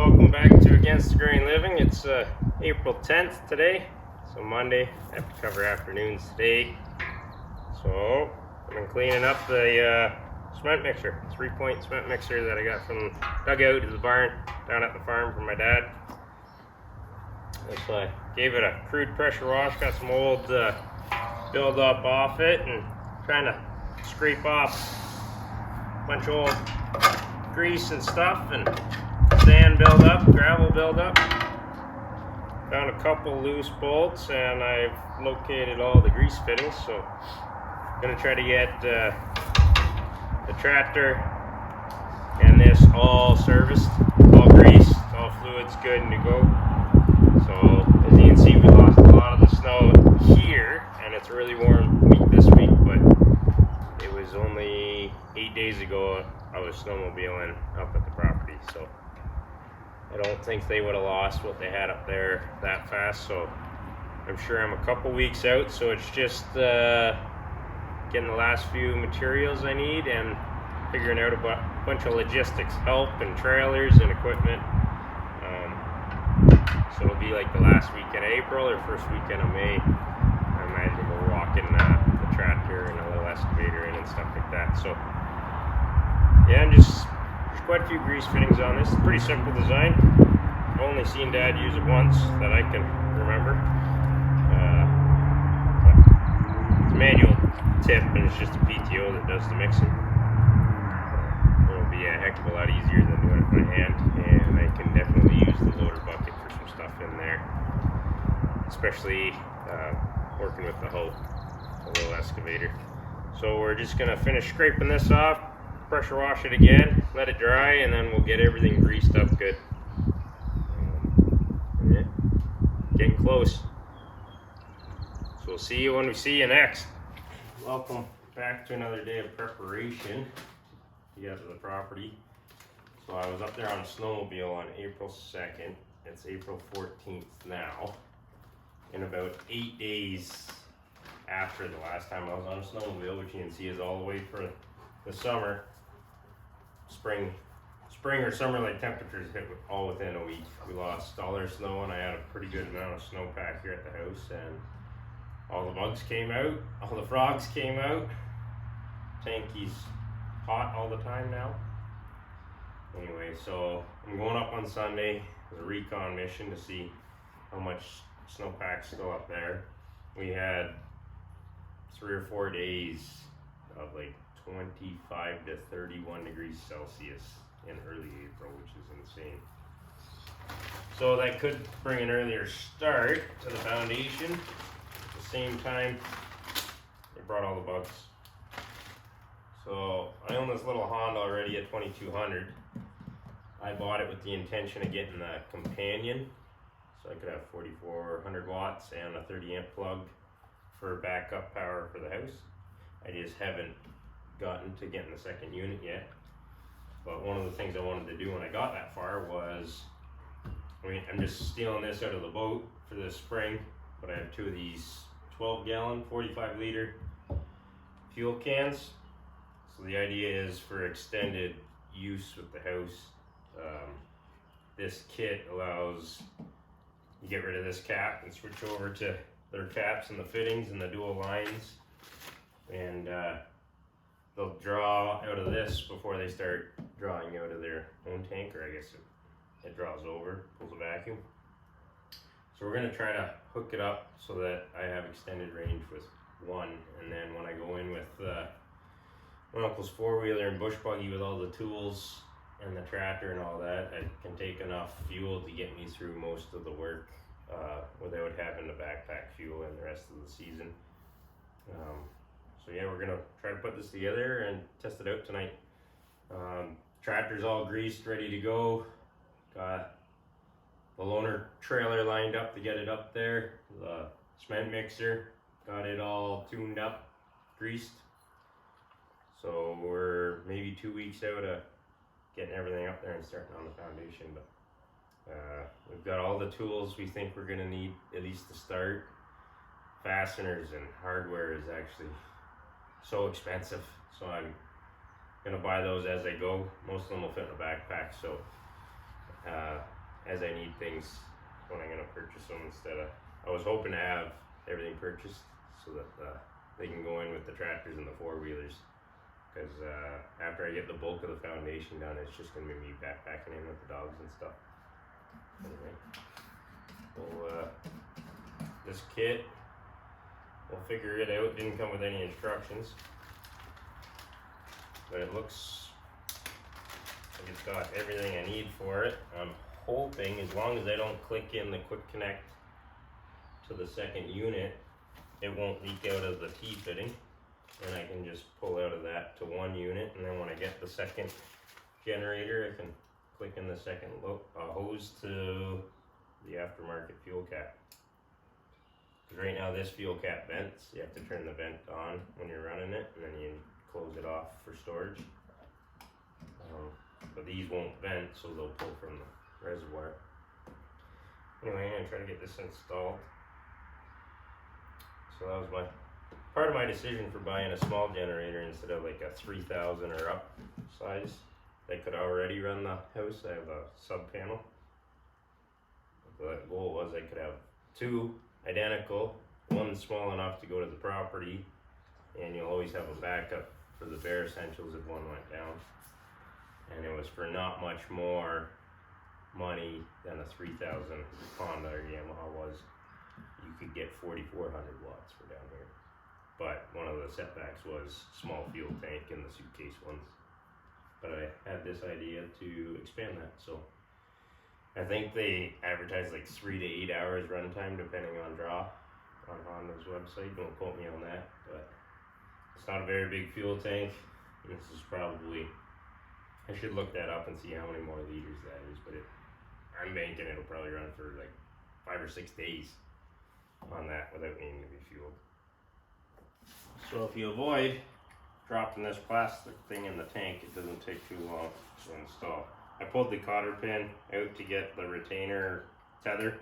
Welcome back to Against the Grain Living. It's April 10th today, so Monday. I have to cover afternoons today. So I've been cleaning up the cement mixer, 3-point cement mixer that I got from dug out of the barn down at the farm from my dad. So I gave it a crude pressure wash, got some old build up off it, and trying to scrape off a bunch of old grease and stuff and sand build up, gravel build up. Found a couple loose bolts and I've located all the grease fittings, so I'm gonna try to get the tractor and this all serviced, all greased, all fluids good and to go. So as you can see, we lost a lot of the snow here and it's a really warm week this week, but it was only 8 days ago I was snowmobiling up at the property, so I don't think they would have lost what they had up there that fast. So I'm sure I'm a couple weeks out, so it's just getting the last few materials I need and figuring out a bunch of logistics help and trailers and equipment. So it'll be like the last weekend of April or first weekend of May. I imagine we're walking the tractor and a little excavator in and stuff like that. So yeah, and just there's quite a few grease fittings on this. It's a pretty simple design. I've only seen Dad use it once that I can remember. It's a manual tip and it's just a PTO that does the mixing. It'll be a heck of a lot easier than doing it by hand, and I can definitely use the loader bucket for some stuff in there, especially working with the hoe, the little excavator. So we're just gonna finish scraping this off, pressure wash it again, let it dry, and then we'll get everything greased up good. Yeah, getting close. So we'll see you when we see you next. Welcome back to another day of preparation to get to the property. So I was up there on a snowmobile on April 2nd. It's April 14th now. In about 8 days after the last time I was on a snowmobile, which you can see is all the way for the summer. Spring or summer like temperatures hit all within a week. We lost all our snow and I had a pretty good amount of snowpack here at the house, and all the bugs came out, all the frogs came out. Tanky's hot all the time now. Anyway, so I'm going up on Sunday as a recon mission to see how much snowpack's still up there. We had 3 or 4 days of like 25 to 31 degrees Celsius in early April, which is insane. So that could bring an earlier start to the foundation. At the same time, they brought all the bugs. So I own this little Honda already at 2200. I bought it with the intention of getting the companion, so I could have 4400 watts and a 30 amp plug for backup power for the house. I just haven't gotten to getting the second unit yet. But one of the things I wanted to do when I got that far was, I'm just stealing this out of the boat for this spring, but I have 2 of these 12 gallon, 45 liter fuel cans. So the idea is for extended use with the house. This kit allows you get rid of this cap and switch over to their caps and the fittings and the dual lines, and they'll draw out of this before they start drawing out of their own tanker. I guess it draws over, pulls a vacuum. So we're going to try to hook it up so that I have extended range with one, and then when I go in with my uncle's 4-wheeler and bush buggy with all the tools and the tractor and all that, I can take enough fuel to get me through most of the work without having to backpack fuel in the rest of the season. So yeah, we're gonna try to put this together and test it out tonight. Tractor's all greased, ready to go. Got the loaner trailer lined up to get it up there. The cement mixer, got it all tuned up, greased. So we're maybe 2 weeks out of getting everything up there and starting on the foundation, but we've got all the tools we think we're gonna need at least to start. Fasteners and hardware is actually so expensive, so I'm gonna buy those as I go. Most of them will fit in a backpack, so as I need things when I'm gonna purchase them instead of, I was hoping to have everything purchased so that they can go in with the tractors and the four-wheelers, because after I get the bulk of the foundation done, it's just gonna be me backpacking in with the dogs and stuff. Anyway, well, this kit, we'll figure it out. It didn't come with any instructions, but it looks like it's got everything I need for it. I'm hoping, as long as I don't click in the quick connect to the second unit, it won't leak out of the T-fitting, and I can just pull out of that to one unit, and then when I get the second generator, I can click in the second hose to the aftermarket fuel cap. Because right now this fuel cap vents, you have to turn the vent on when you're running it, and then you close it off for storage. But these won't vent, so they'll pull from the reservoir. Anyway, I'm gonna try to get this installed. So that was part of my decision for buying a small generator instead of like a 3,000 or up size that could already run the house. I have a sub panel. The goal was I could have two identical, one small enough to go to the property, and you'll always have a backup for the bare essentials if one went down. And it was for not much more money than a 3,000 Honda or Yamaha was. You could get 4,400 watts for down here. But one of the setbacks was small fuel tank in the suitcase ones. But I had this idea to expand that, so I think they advertise like 3 to 8 hours runtime depending on draw on Honda's website. Don't quote me on that, but it's not a very big fuel tank. This is probably, I should look that up and see how many more liters that is, but I'm banking it'll probably run for like 5 or 6 days on that without needing to be fueled. So if you avoid dropping this plastic thing in the tank, it doesn't take too long to install. I pulled the cotter pin out to get the retainer tether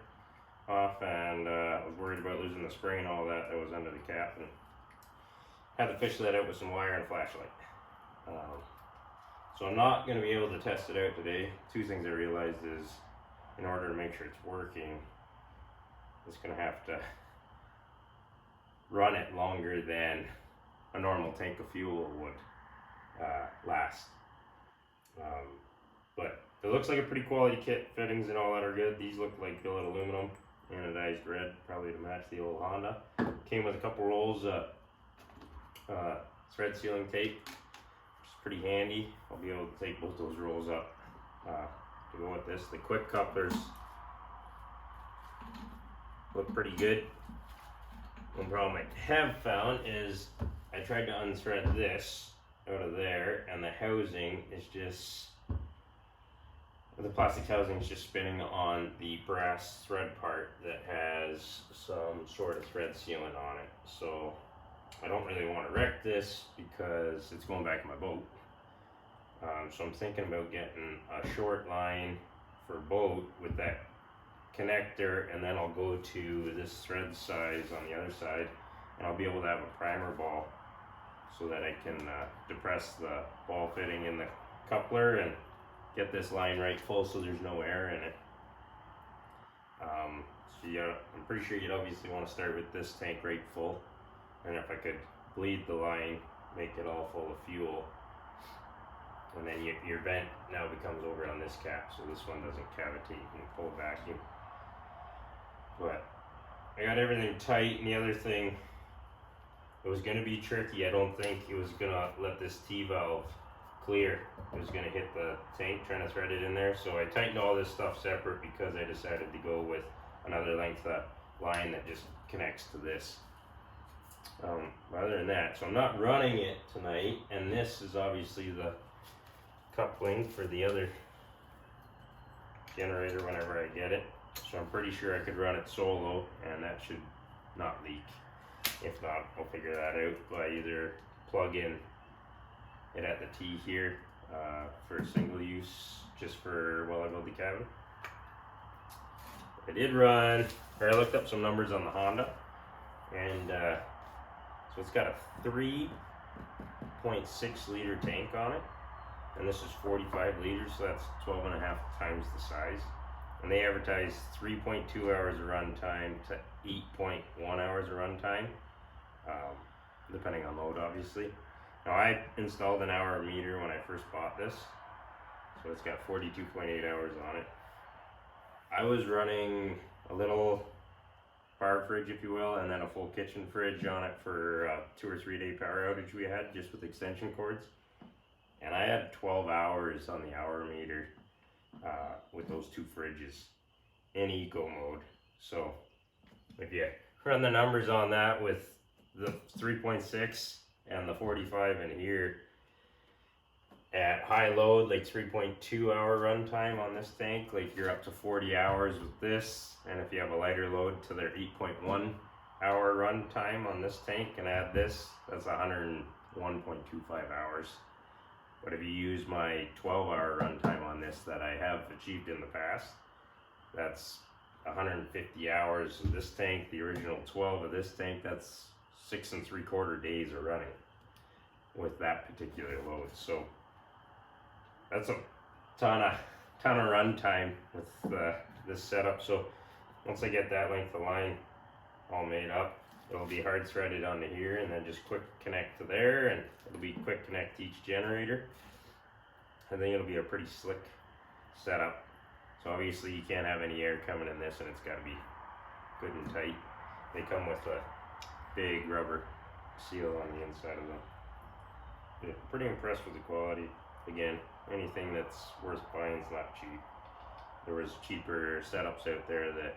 off, and I was worried about losing the spring and all that was under the cap, and had to fish that out with some wire and a flashlight. So I'm not going to be able to test it out today. Two things I realized is, in order to make sure it's working, it's going to have to run it longer than a normal tank of fuel would last. But it looks like a pretty quality kit. Fittings and all that are good. These look like billet aluminum, anodized red, probably to match the old Honda. Came with a couple rolls of thread sealing tape, which is pretty handy. I'll be able to take both those rolls up to go with this. The quick couplers look pretty good. One problem I have found is I tried to unthread this out of there, and the housing is just, the plastic housing is just spinning on the brass thread part that has some sort of thread sealant on it. So I don't really want to wreck this because it's going back in my boat. So I'm thinking about getting a short line for boat with that connector, and then I'll go to this thread size on the other side, and I'll be able to have a primer ball so that I can depress the ball fitting in the coupler and get this line right full so there's no air in it. So yeah, I'm pretty sure you'd obviously want to start with this tank right full, and if I could bleed the line, make it all full of fuel, and then your vent now becomes over on this cap, so this one doesn't cavitate and pull vacuum. But I got everything tight, and the other thing, it was going to be tricky. I don't think it was going to let this T-valve clear. It was going to hit the tank trying to thread it in there, so I tightened all this stuff separate because I decided to go with another length of line that just connects to this. Other than that, so I'm not running it tonight, and this is obviously the coupling for the other generator whenever I get it. So I'm pretty sure I could run it solo, and that should not leak. If not, I'll figure that out by either plug in it at the T here for single use, just for while I build the cabin. I did run, or I looked up some numbers on the Honda, and so it's got a 3.6 liter tank on it, and this is 45 liters, so that's 12 and a half times the size. And they advertise 3.2 hours of run time to 8.1 hours of run time, depending on load, obviously. Now, I installed an hour meter when I first bought this, so it's got 42.8 hours on it. I was running a little bar fridge, if you will, and then a full kitchen fridge on it for a 2 or 3 day power outage we had, just with extension cords. And I had 12 hours on the hour meter with those 2 fridges in eco mode. So if you run the numbers on that with the 3.6 and the 45 in here, at high load, like 3.2 hour runtime on this tank, like you're up to 40 hours with this. And if you have a lighter load to their 8.1 hour runtime on this tank and add this, that's 101.25 hours. But if you use my 12-hour runtime on this that I have achieved in the past, that's 150 hours of this tank. The original 12 of this tank, that's 6 3/4 days of running with that particular load. So that's a ton of runtime with this setup. So once I get that length of line all made up, it'll be hard threaded onto here, and then just quick connect to there, and it'll be quick connect to each generator. I think it'll be a pretty slick setup. So obviously you can't have any air coming in this, and it's got to be good and tight. They come with a big rubber seal on the inside of them. Yeah, pretty impressed with the quality. Again, anything that's worth buying is not cheap. There was cheaper setups out there that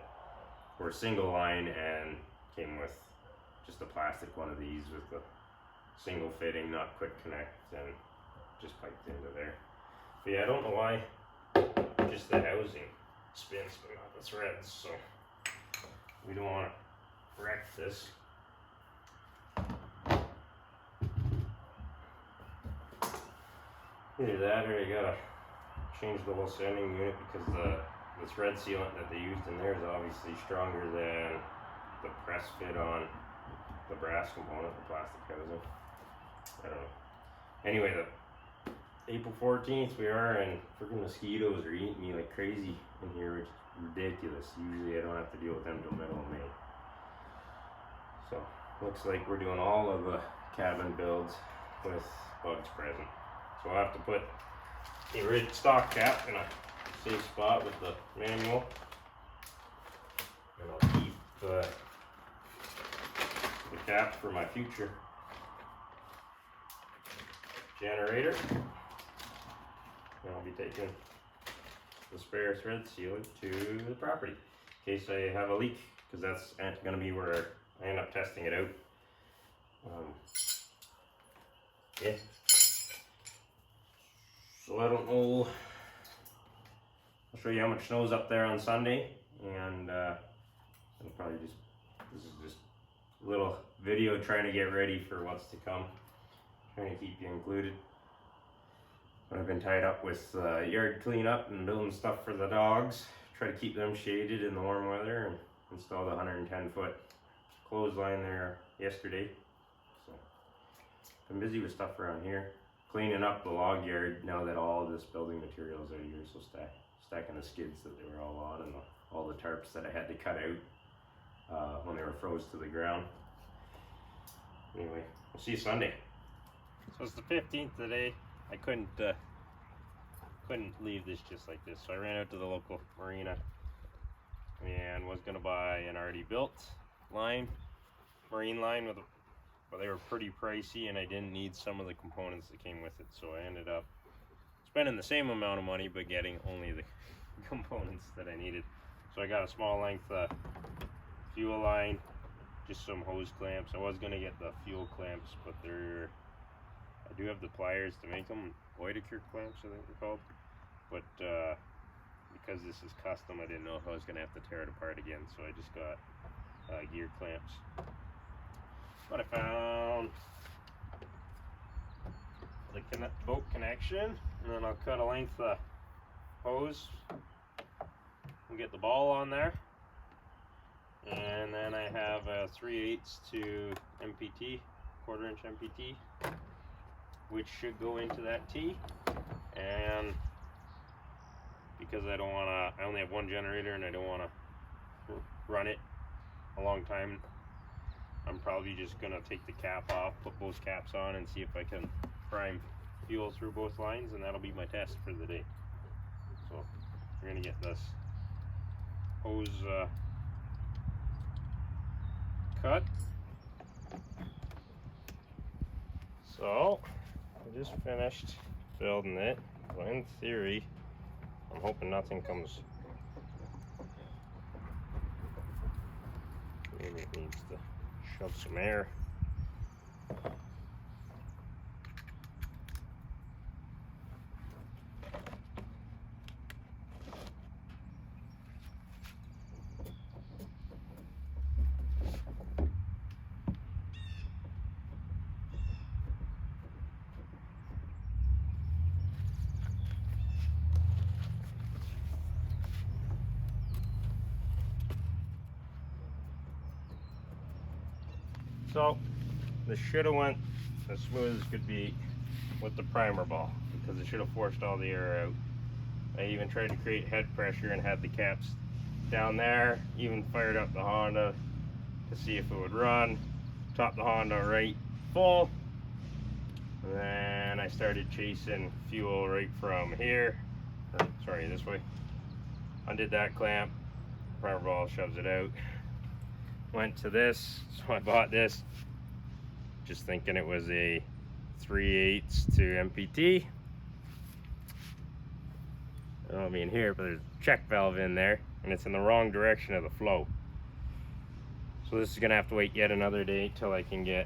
were single line and came with just a plastic one of these with a single fitting, not quick connect, and just piped into there. But yeah, I don't know why just the housing spins but not the threads, so we don't want to wreck this. Either that, or you gotta change the whole sending unit, because the thread sealant that they used in there is obviously stronger than the press fit on the brass component, the plastic housing. I don't know. Anyway, the April 14th we are, and freaking mosquitoes are eating me like crazy in here, which is ridiculous. Usually I don't have to deal with them till middle of May. So looks like we're doing all of the cabin builds with bugs present. So I'll have to put a red stock cap in a safe spot with the manual, and I'll keep the cap for my future generator. And I'll be taking the spare thread sealer to the property in case I have a leak, because that's going to be where I end up testing it out. Yeah. So I don't know. I'll show you how much snow's up there on Sunday, and I'll probably this is just a little video trying to get ready for what's to come. Trying to keep you included. But I've been tied up with yard cleanup and building stuff for the dogs. Try to keep them shaded in the warm weather, and installed a 110-foot clothesline there yesterday. So been busy with stuff around here. Cleaning up the log yard now that all this building material is out of here, so stacking the skids that they were all on, and all the tarps that I had to cut out when they were froze to the ground. Anyway, we'll see you Sunday. So it's the 15th today. I couldn't leave this just like this, so I ran out to the local marina and was gonna buy an already built marine line but they were pretty pricey, and I didn't need some of the components that came with it, so I ended up spending the same amount of money but getting only the components that I needed. So I got a small length fuel line, just some hose clamps. I was gonna get the fuel clamps, but I do have the pliers to make them, Boydicure clamps I think they're called, but because this is custom, I didn't know if I was gonna have to tear it apart again, so I just got gear clamps. But I found the boat connection, and then I'll cut a length of hose and get the ball on there. And then I have a 3/8 to MPT, 1/4 inch MPT, which should go into that T. and because I only have one generator and I don't want to run it a long time, I'm probably just gonna take the cap off, put both caps on, and see if I can prime fuel through both lines, and that'll be my test for the day. So we're gonna get this hose cut. So I just finished building it. So in theory, I'm hoping nothing comes. Maybe it needs to shove some air. So this should have went as smooth as could be with the primer ball, because it should have forced all the air out. I even tried to create head pressure and had the caps down there, even fired up the Honda to see if it would run, topped the Honda right full, and then I started chasing fuel right from here, or, sorry, this way. Undid that clamp, primer ball shoves it out. Went to this, so I bought this just thinking it was a 3/8 to MPT. I don't mean here, but there's a check valve in there and it's in the wrong direction of the flow. So this is gonna have to wait yet another day till I can get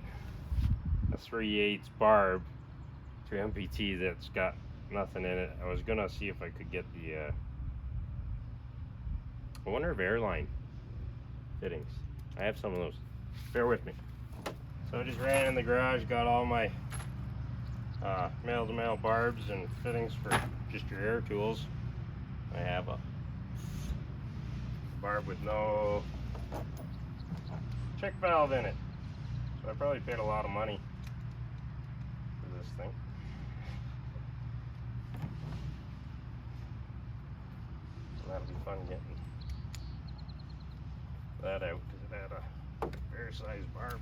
a 3/8 barb to MPT that's got nothing in it. I was gonna see if I could get the I wonder if airline fittings. I have some of those. Bear with me. So I just ran in the garage, got all my male-to-male barbs and fittings for just your air tools. I have a barb with no check valve in it. So I probably paid a lot of money for this thing. So that'll be fun getting that out, because it had a fair sized barb.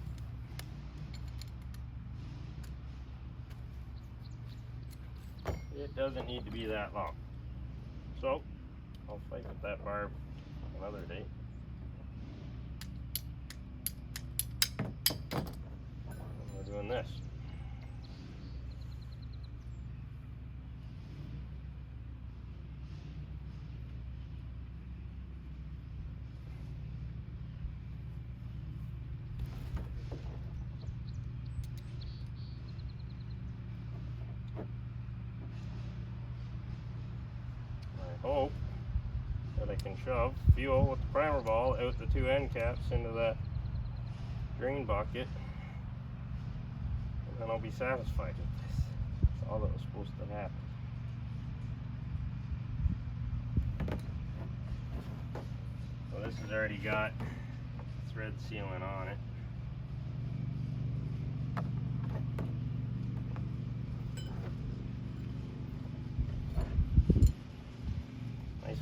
It doesn't need to be that long. So I'll fight with that barb another day. And we're doing this. Hope that I can shove fuel with the primer ball out the two end caps into that drain bucket, and then I'll be satisfied with this. That's all that was supposed to happen. So this has already got thread sealant on it.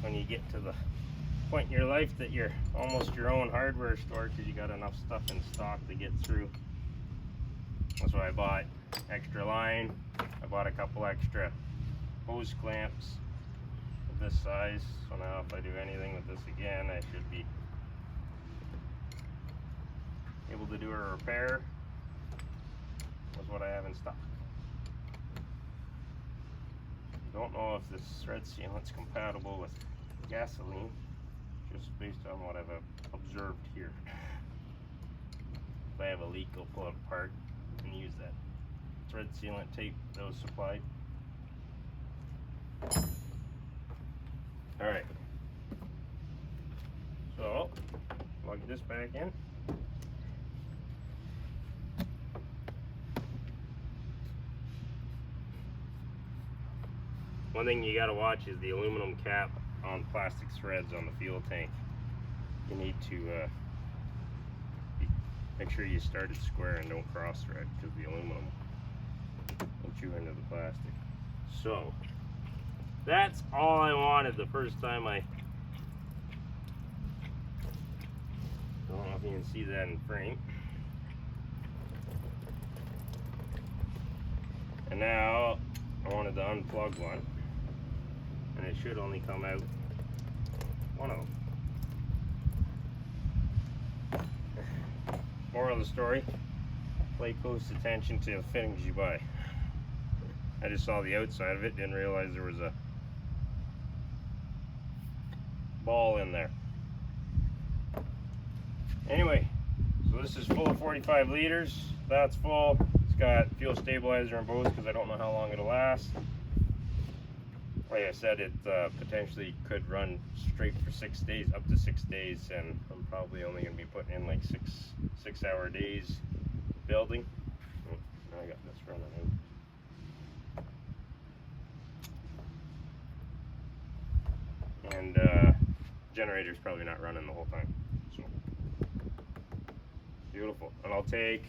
When you get to the point in your life that you're almost your own hardware store because you got enough stuff in stock to get through. That's why I bought extra line. I bought a couple extra hose clamps of this size. So now if I do anything with this again, I should be able to do a repair. That's what I have in stock. Don't know if this thread sealant's compatible with gasoline, just based on what I've observed here. If I have a leak, I'll pull it apart and use that thread sealant tape that was supplied. Alright, so plug this back in. One thing you gotta watch is the aluminum cap on plastic threads on the fuel tank. You need to make sure you start it square and don't cross thread, because the aluminum will chew into the plastic. So That's all I wanted the first time I don't know if you can see that in frame. And now I wanted to unplug one, and it should only come out one of them. Moral of the story, play close attention to the fittings you buy. I just saw the outside of it, didn't realize there was a ball in there. Anyway, so this is full of 45 liters. That's full. It's got fuel stabilizer in both because I don't know how long it'll last. Like I said, it potentially could run straight for 6 days, up to 6 days, and I'm probably only going to be putting in like six-hour days building. Oh, now I got this running out. And generator's probably not running the whole time. So beautiful. And I'll take,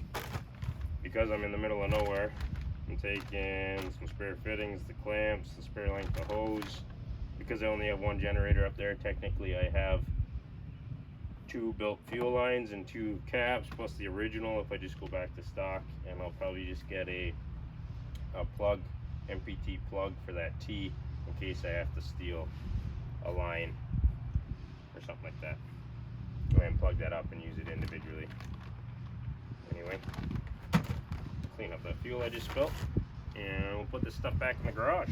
because I'm in the middle of nowhere, I'm taking some spare fittings, the clamps, the spare length of hose. Because I only have one generator up there, technically I have 2 built fuel lines and 2 caps plus the original if I just go back to stock. And I'll probably just get a plug, MPT plug for that T in case I have to steal a line or something like that. Go ahead and plug that up and use it individually. Anyway, clean up the fuel I just spilled, and we'll put this stuff back in the garage.